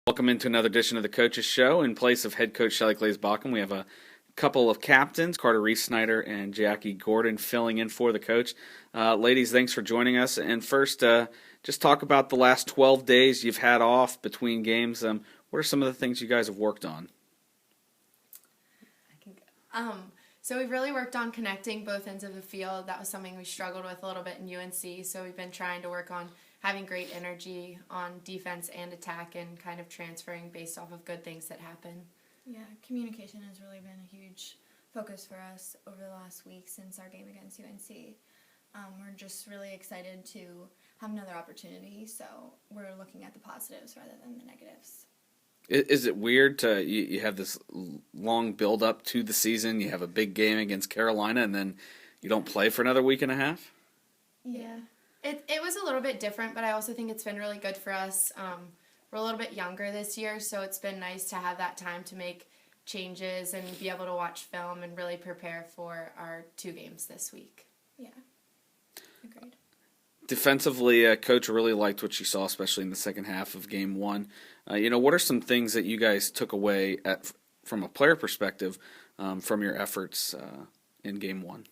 Welcome into another edition of the Coaches Show. In place of head coach Shelley Klaes-Bawcombe, we have a couple of captains, Carter Reifsnider and Jaci Gordon, filling in for the coach. Ladies, thanks for joining us. And first, just talk about the last 12 days you've had off between games. What are some of the things you guys have worked on? I can go. So we've really worked on connecting both ends of the field. That was something we struggled with a little bit in UNC. So we've been trying to work on having great energy on defense and attack and kind of transferring based off of good things that happen. Yeah, communication has really been a huge focus for us over the last week since our game against UNC. We're just really excited to have another opportunity, so we're looking at the positives rather than the negatives. Is it weird to you have this long build up to the season? You have a big game against Carolina, and then you don't play for another week and a half. Yeah, it was a little bit different, but I also think it's been really good for us. We're a little bit younger this year, so it's been nice to have that time to make changes and be able to watch film and really prepare for our 2 games this week. Yeah, agreed. Defensively, Coach really liked what you saw, especially in the second half of Game 1. What are some things that you guys took away from a player perspective from your efforts in Game 1?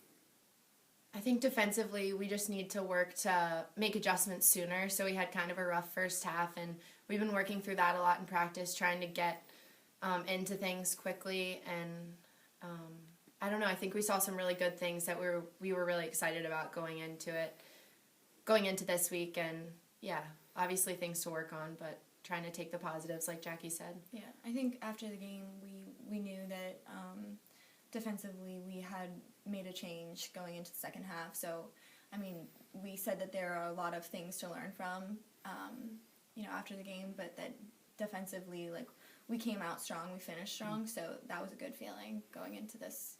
I think defensively, we just need to work to make adjustments sooner. So we had kind of a rough first half, and we've been working through that a lot in practice, trying to get into things quickly. And I don't know, I think we saw some really good things that we were really excited about going into this week. And yeah, obviously things to work on, but trying to take the positives, like Jaci said. Yeah, I think after the game, we knew that defensively we had made a change going into the second half. So, I mean, we said that there are a lot of things to learn from, after the game, but that defensively, we came out strong, we finished strong, so that was a good feeling going into this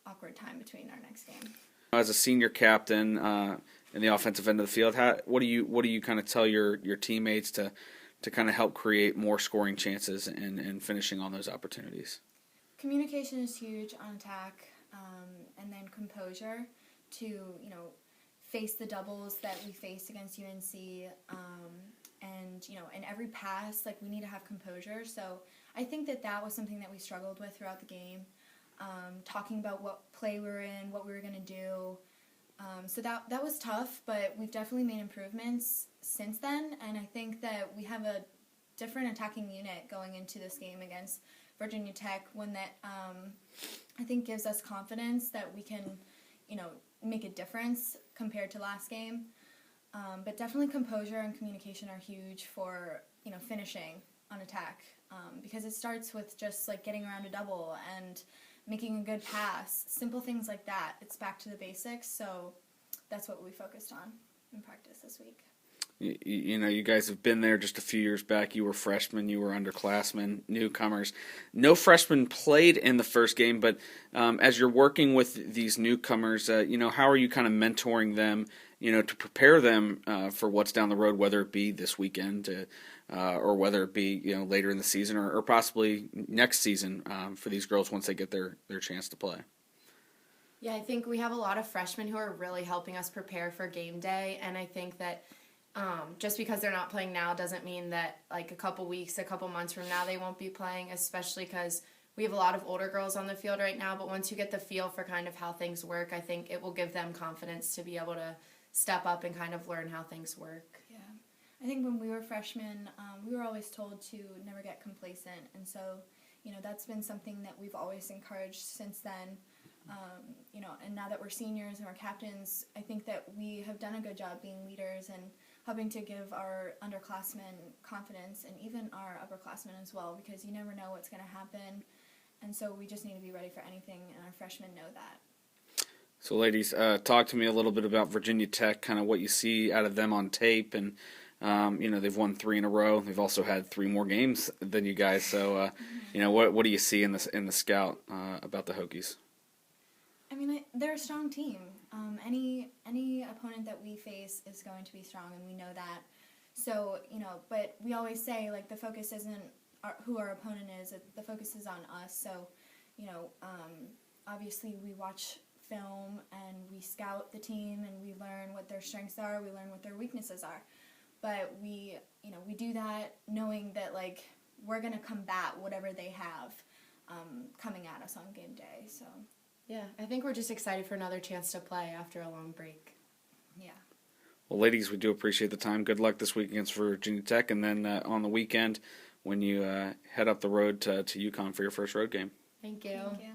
awkward time between our next game. As a senior captain in the offensive end of the field, what do you kind of tell your teammates to kind of help create more scoring chances and finishing on those opportunities? Communication is huge on attack, and then composure to, face the doubles that we faced against UNC, and, in every pass, we need to have composure. So I think that was something that we struggled with throughout the game, talking about what play we were in, what we were going to do. So that was tough, but we've definitely made improvements since then, and I think that we have a different attacking unit going into this game against Virginia Tech, one that I think gives us confidence that we can, make a difference compared to last game. But definitely composure and communication are huge for, finishing on attack, because it starts with just, getting around a double and making a good pass, simple things like that. It's back to the basics, so that's what we focused on in practice this week. You guys have been there just a few years back. You were freshmen, you were underclassmen, newcomers. No freshmen played in the first game, but as you're working with these newcomers, how are you kind of mentoring them, to prepare them for what's down the road, whether it be this weekend or whether it be, later in the season or possibly next season for these girls once they get their chance to play? Yeah, I think we have a lot of freshmen who are really helping us prepare for game day, and I think that just because they're not playing now doesn't mean that a couple weeks, a couple months from now they won't be playing, especially because we have a lot of older girls on the field right now. But once you get the feel for kind of how things work, I think it will give them confidence to be able to step up and kind of learn how things work. Yeah. I think when we were freshmen, we were always told to never get complacent. And so, that's been something that we've always encouraged since then. And now that we're seniors and we're captains, I think that we have done a good job being leaders and helping to give our underclassmen confidence and even our upperclassmen as well, because you never know what's going to happen. And so we just need to be ready for anything, and our freshmen know that. So, ladies, talk to me a little bit about Virginia Tech, kind of what you see out of them on tape. And, they've won 3 in a row. They've also had 3 more games than you guys. So, what do you see in the scout about the Hokies? I mean, they're a strong team. Any opponent that we face is going to be strong, and we know that. So, but we always say, the focus isn't who our opponent is. The focus is on us. So, obviously we watch film and we scout the team and we learn what their strengths are, we learn what their weaknesses are. But we do that knowing that we're going to combat whatever they have coming at us on game day. So, Yeah, I think we're just excited for another chance to play after a long break. yeah. Well, ladies, we do appreciate the time. Good luck this week against Virginia Tech, and then on the weekend when you head up the road to UConn for your first road game. Thank you. Thank you.